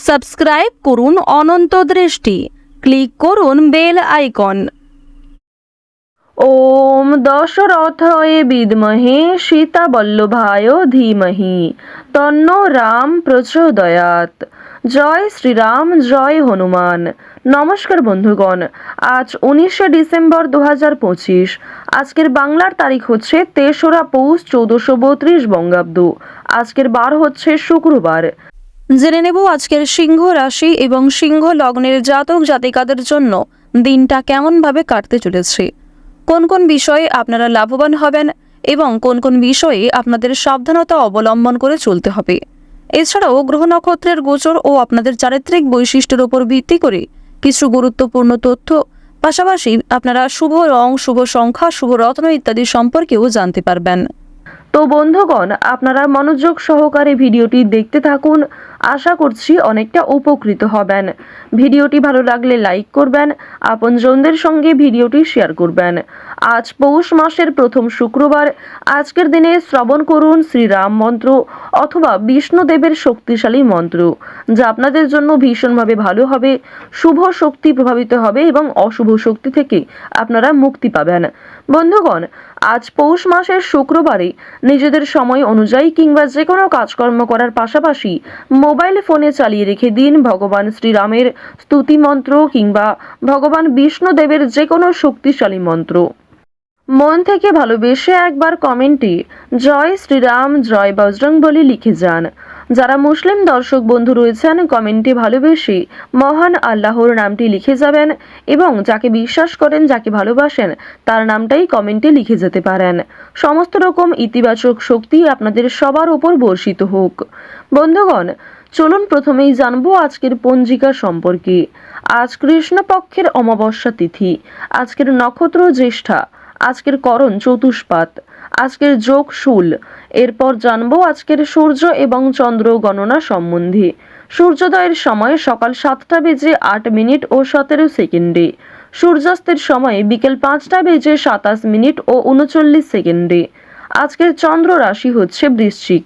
Subscribe করুন অনন্ত দৃষ্টি, click করুন বেল আইকন। ওম দশরথায় বিদ্মহে সীতাবল্লভায় ধীমহি তন্নো রাম প্রচোদয়াৎ। জয় শ্রীরাম, জয় হনুমান। নমস্কার বন্ধুগণ, আজ 19শে ডিসেম্বর 2025। আজকের বাংলার তারিখ হচ্ছে 3রা পৌষ 1432 বঙ্গাব্দ। আজকের বার হচ্ছে শুক্রবার। জেনে নেব আজকের সিংহ রাশি এবং সিংহ লগ্নের জাতক জাতিকাদের জন্য দিনটা কেমনভাবে কাটতে চলেছে, কোন কোন বিষয়ে আপনারা লাভবান হবেন এবং কোন কোন বিষয়ে আপনাদের সাবধানতা অবলম্বন করে চলতে হবে। এছাড়াও গ্রহ নক্ষত্রের গোচর ও আপনাদের চারিত্রিক বৈশিষ্ট্যের উপর ভিত্তি করে কিছু গুরুত্বপূর্ণ তথ্য, পাশাপাশি আপনারা শুভ রং, শুভ সংখ্যা, শুভ রত্ন ইত্যাদি সম্পর্কেও জানতে পারবেন। তো বন্ধুগণ, আপনারা মনোযোগ সহকারে ভিডিওটি দেখতে থাকুন। আশা করছি অনেকটা উপকৃত হবেন। ভিডিওটি ভালো লাগলে লাইক করবেন, আপনজনদের সঙ্গে ভিডিওটি শেয়ার করবেন। আজ পৌষ মাসের প্রথম শুক্রবার। আজকের দিনে শ্রবণ করুন শ্রীরাম মন্ত্র অথবা বিষ্ণুদেবের শক্তিশালী মন্ত্র, যা আপনাদের জন্য ভীষণভাবে ভালো হবে। শুভ শক্তি প্রভাবিত হবে এবং অশুভ শক্তি থেকে আপনারা মুক্তি পাবেন। বন্ধুগণ, আজ পৌষ মাসের শুক্রবারে নিজেদের সময় অনুযায়ী কিংবা যে কোনো কাজকর্ম করার পাশাপাশি মোবাইল ফোনে চালিয়ে রেখে দিন ভগবান শ্রীরামের স্তুতি মন্ত্র কিংবা ভগবান বিষ্ণুদেবের যে কোনো শক্তিশালী মন্ত্র। মন থেকে ভালোবেসে একবার কমেন্টে জয় শ্রীরাম, জয় বজরংবলী লিখে যান। যারা মুসলিম দর্শক বন্ধু রয়েছেন, কমেন্টে ভালোবেসে মহান আল্লাহর নামটি লিখে যাবেন এবং যাকে বিশ্বাস করেন, যাকে ভালোবাসেন, তার নামটাই কমেন্টে লিখে যেতে পারেন। সমস্ত রকম ইতিবাচক শক্তি আপনাদের সবার উপর বর্ষিত হোক। বন্ধুগণ, চলুন প্রথমেই জানবো আজকের পঞ্জিকা সম্পর্কে। আজ কৃষ্ণপক্ষের অমাবস্যা তিথি, আজকের নক্ষত্র জ্যেষ্ঠা, আজকের করণ চতুষ্পাত, আজকের যোগ শূল। এরপর জানবো আজকের সূর্য এবং চন্দ্র গণনা সম্বন্ধে। সূর্যোদয়ের সময় সকাল 7টা বেজে 8 মিনিট ও 17 সেকেন্ডে, সূর্যাস্তের সময় বিকেল 5টা বেজে 27 মিনিট ও 39 সেকেন্ডে। আজকের চন্দ্র রাশি হচ্ছে বৃশ্চিক।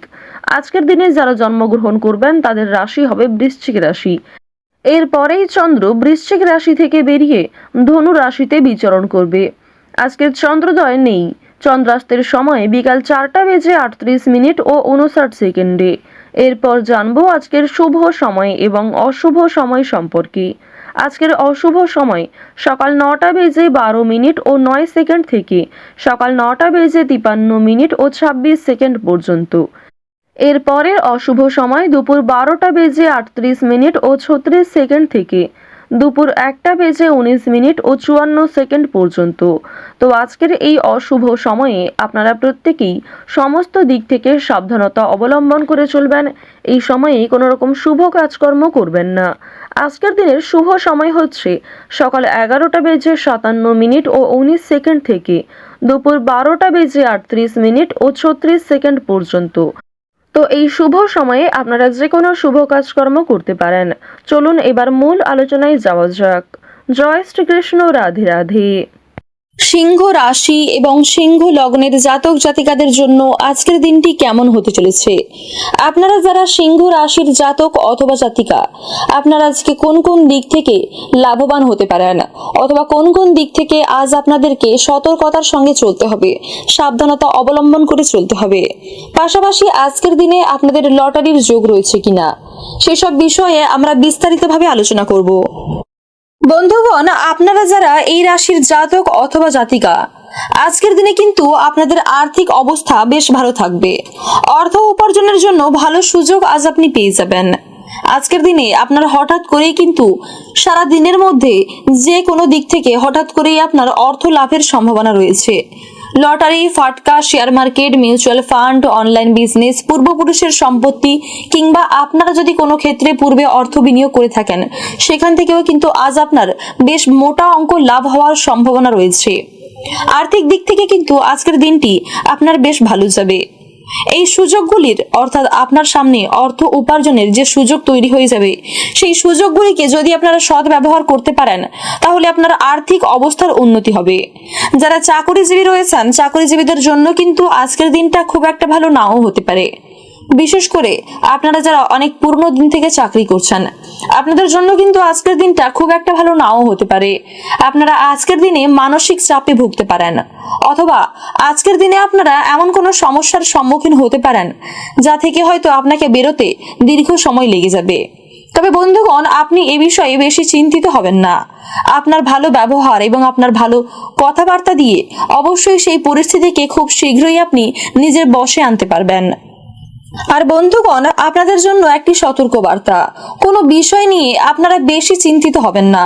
আজকের দিনে যারা জন্মগ্রহণ করবেন তাদের রাশি হবে বৃশ্চিক রাশি। এরপরেই চন্দ্র বৃশ্চিক রাশি থেকে বেরিয়ে ধনু রাশিতে বিচরণ করবে। আজকের চন্দ্রোদয় নেই। চন্দ্রাস্তের সময় বিকাল 4টা বেজে 38 মিনিট ও 59 সেকেন্ডে। এরপর জানবো আজকের শুভ সময় এবং অশুভ সময় সম্পর্কে। আজকের অশুভ সময় সকাল 9টা বেজে 12 মিনিট ও 9 সেকেন্ড থেকে সকাল 9টা বেজে 53 মিনিট ও 26 সেকেন্ড পর্যন্ত। এরপরের অশুভ সময় দুপুর 12টা বেজে 38 মিনিট ও 36 সেকেন্ড থেকে দুপুর 1টা বেজে 19 মিনিট ও 54 সেকেন্ড পর্যন্ত। তো আজকের এই অশুভ সময়ে আপনারা প্রত্যেকেই সমস্ত দিক থেকে সাবধানতা অবলম্বন করে চলবেন। এই সময়ে কোনো রকম শুভ কাজকর্ম করবেন না। আজকের দিনের শুভ সময় হচ্ছে সকাল 11টা বেজে 57 মিনিট ও 19 সেকেন্ড থেকে দুপুর 12টা বেজে 38 মিনিট ও 36 সেকেন্ড পর্যন্ত। তো এই শুভ সময়ে আপনারা যে কোনো শুভ কাজকর্ম করতে পারেন। চলুন এবার মূল আলোচনায় যাওয়া যাক। জয় শ্রীকৃষ্ণ, রাধে রাধে। সিংহ রাশি এবং সিংহ লগ্নের জাতক জাতিকাদের জন্য আজকের দিনটি কেমন হতে চলেছে? আপনারা যারা সিংহ রাশির জাতক অথবা জাতিকা, আপনারা আজকে কোন কোন দিক থেকে লাভবান হতে পারেন অথবা কোন কোন দিক থেকে আজ আপনাদেরকে সতর্কতার সঙ্গে চলতে হবে, সাবধানতা অবলম্বন করে চলতে হবে। পাশাপাশি আজকের দিনে আপনাদের লটারির যোগ রয়েছে কিনা, সেসব বিষয়ে আমরা বিস্তারিতভাবে আলোচনা করব। বন্ধুগণ, আপনারা যারা এই রাশির জাতক অথবা জাতিকা, আজকের দিনে কিন্তু আপনাদের আর্থিক অবস্থা বেশ ভালো থাকবে। অর্থ উপার্জনের জন্য ভালো সুযোগ আজ আপনি পেয়ে যাবেন। আজকের দিনে আপনার হঠাৎ করেই কিন্তু সারা দিনের মধ্যে যে কোনো দিক থেকে হঠাৎ করেই আপনার অর্থ লাভের সম্ভাবনা রয়েছে। লটারি, ফাটকা, share market, mutual fund, online business, পূর্বপুরুষের সম্পত্তি কিংবা আপনারা যদি কোনো ক্ষেত্রে পূর্বে অর্থ বিনিয়োগ করে থাকেন, সেখান থেকেও কিন্তু আজ আপনার বেশ মোটা অঙ্ক লাভ হওয়ার সম্ভাবনা রয়েছে। আর্থিক দিক থেকে কিন্তু আজকের দিনটি আপনার বেশ ভালো যাবে। এই সুযোগগুলির অর্থাৎ আপনার সামনে অর্থ উপার্জনের যে সুযোগ তৈরি হয়ে যাবে, সেই সুযোগগুলিকে যদি আপনারা সৎ ব্যবহার করতে পারেন, তাহলে আপনার আর্থিক অবস্থার উন্নতি হবে। যারা চাকরিজীবী রয়েছেন, চাকরিজীবীদের জন্য কিন্তু আজকের দিনটা খুব একটা ভালো নাও হতে পারে। বিশেষ করে আপনারা যারা অনেক পুরনো দিন থেকে চাকরি করছেন, আপনাদের জন্য কিন্তু আজকের দিনটা খুব একটা ভালো নাও হতে পারে। আপনারা আজকের দিনে মানসিক চাপে ভুগতে পারেন, অথবা আজকের দিনে আপনারা এমন কোনো সমস্যার সম্মুখীন হতে পারেন যা থেকে হয়তো আপনাকে বেরোতে দীর্ঘ সময় লেগে যাবে। তবে বন্ধুগণ, আপনি এ বিষয়ে বেশি চিন্তিত হবেন না। আপনার ভালো ব্যবহার এবং আপনার ভালো কথাবার্তা দিয়ে অবশ্যই সেই পরিস্থিতিকে খুব শীঘ্রই আপনি নিজের বশে আনতে পারবেন। আর বন্ধুগণ, আপনাদের জন্য একটি সতর্ক বার্তা। কোনো বিষয় নিয়ে আপনারা বেশি চিন্তিত হবেন না।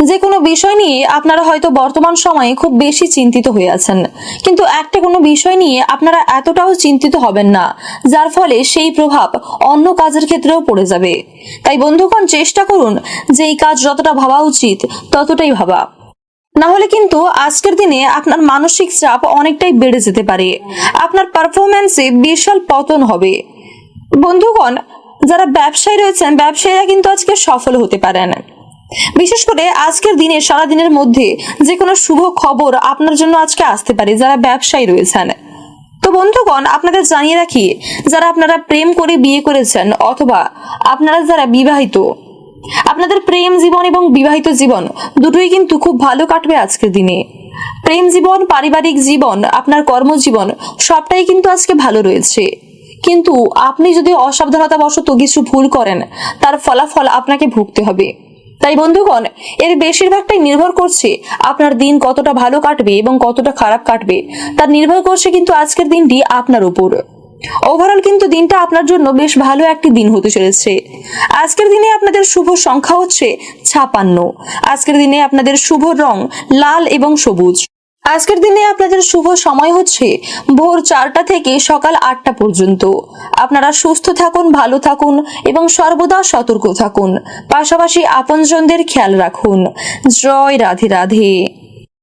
যে কোনো বিষয় নিয়ে আপনারা হয়তো বর্তমান সময়ে খুব বেশি চিন্তিত হয়ে আছেন, কিন্তু একটা কোনো বিষয় নিয়ে আপনারা এতটাও চিন্তিত হবেন না যার ফলে সেই প্রভাব অন্য কাজের ক্ষেত্রেও পড়ে যাবে। তাই বন্ধুগণ, চেষ্টা করুন যে এই কাজ যতটা ভাবা উচিত ততটাই ভাবা, না হলে কিন্তু আজকের দিনে আপনার মানসিক চাপ অনেকটাই বেড়ে যেতে পারে। আপনার পারফরম্যান্সে বিশাল পতন হবে। বন্ধুগণ, যারা ব্যবসায়ী রয়েছেন, ব্যবসায়ীরা কিন্তু আজকে সফল হতে পারেন। বিশেষ করে আজকের দিনে সারাদিনের মধ্যে যে কোনো শুভ খবর আপনার জন্য আজকে আসতে পারে যারা ব্যবসায়ী রয়েছেন। তো বন্ধুগণ, আপনাদের জানিয়ে রাখি, যারা আপনারা প্রেম করে বিয়ে করেছেন অথবা আপনারা যারা বিবাহিত, আপনাদের প্রেম জীবন এবং বিবাহিত জীবন দুটোই কিন্তু খুব ভালো কাটবে আজকের দিনে। প্রেম জীবন, পারিবারিক জীবন, আপনার কর্মজীবন সবটাই কিন্তু আজকে ভালো রয়েছে। কিন্তু আপনি যদি অসাবধানতাবশত কিছু ভুল করেন, তার ফলাফল আপনাকে ভুগতে হবে। তাই বন্ধুগণ, এর বেশিরভাগটাই নির্ভর করছে আপনার দিন কতটা ভালো কাটবে এবং কতটা খারাপ কাটবে, তার নির্ভর করছে কিন্তু আজকের দিনটি আপনার উপর। ওভারঅল কিন্তু দিনটা আপনার জন্য বেশ ভালো একটি দিন হতে চলেছে। আজকের দিনে আপনাদের শুভ সংখ্যা হচ্ছে 56। আজকের দিনে আপনাদের শুভ রং লাল এবং সবুজ। আজকের দিনে আপনাদের শুভ সময় হচ্ছে ভোর 4টা থেকে সকাল 8টা পর্যন্ত। আপনারা সুস্থ থাকুন, ভালো থাকুন এবং সর্বদা সতর্ক থাকুন। পাশাপাশি আপনজনদের খেয়াল রাখুন। জয় রাধে রাধে।